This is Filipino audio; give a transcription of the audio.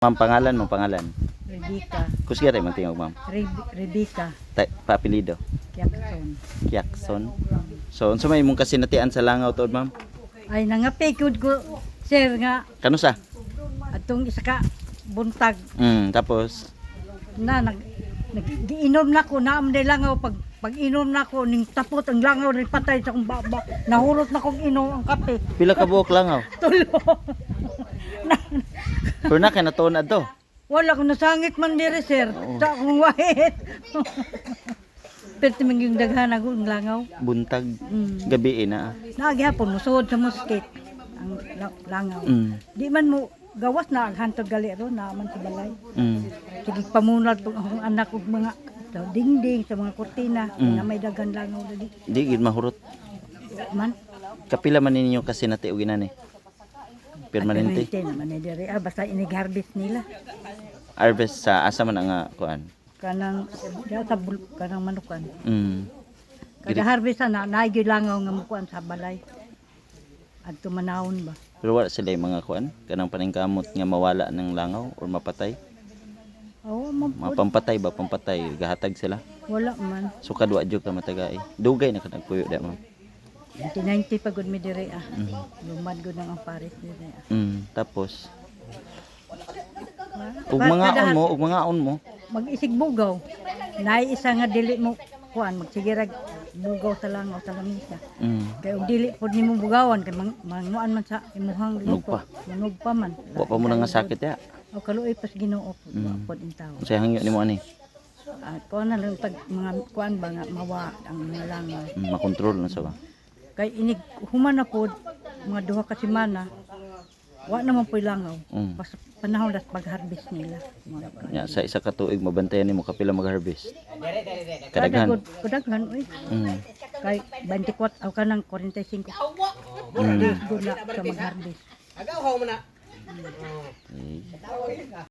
Ma'am, pangalan mo, pangalan. Rebecca. Kusya rin magtingog, ma'am. Rebecca. Paapelido. Kiakson. Kiakson. So, unsa may mong kasinatian sa langaw tuod, ma'am? Ay nangapikod ko sir nga Kano sa? atong isa ka buntag Tapos na giinom na ko na amday langaw pag inom na ko ning tapot ang langaw rin patay sa akong baba. Nahurot na kong inom ang kape. pila ka buok langaw? Tulo. Pero na kay natuon adto. Wala ko nasangit man diri sir. Sa akong wahit. Pero timing yung daghan ako ang langaw. Buntag gabi na. Naagihapon musuod sa mosquito ang langaw. Di man mo gawas na aghantod gali ro na man sa balay. Sige pamunad pag akong anak ug mga dingding sa mga kurtina na may daghan langaw dali. Di gid mahurot. Man Kapila man ninyo kasinati og inani? Permanente. naman ni diri basta inig-harvest nila. Harvest sa asa man ang kuan. Kanang kanang manukan. Kada Giri- harvest na naay langaw nga mukuan sa balay. Adto manawon ba? Pero wala sila yung mga kuan, kanang paningkamot nga mawala ng langaw or mapatay. Oo, Mapampatay ba, pampatay, gahatag sila. wala man. So kadwa jud ka matagay. Dugay na kanang puyo da, ma'am. 1990 pagod mi diri Lumad gud nang ang pares diri Tapos Ug ug mga on mo. mag-isig bugaw. Naay isa nga dili mo kuan magsigirag bugaw sa langaw sa lamisa. Kay og dili pod nimo bugawan kay manguan man sa imuhang Nugpa. Nugpa man. Wa pa mo na nga sakit ya. O kaluoy pas Ginoo pod in tawo. Unsay hangyo nimo ani? At kuan na lang pag mga kuan ba nga mawa ang mga langaw. Makontrol na sa ba. Kay inig human na pod mga duha ka semana wa naman po'y langaw. Pas panahon das pag-harvest nila. Ya, sa isa ka tuig mabantayan nimo kapila mag-harvest. Kadaghan. Kadaghan uy. Kay 24 aw kanang 45. Days gud na sa mag-harvest. Agaw mo na.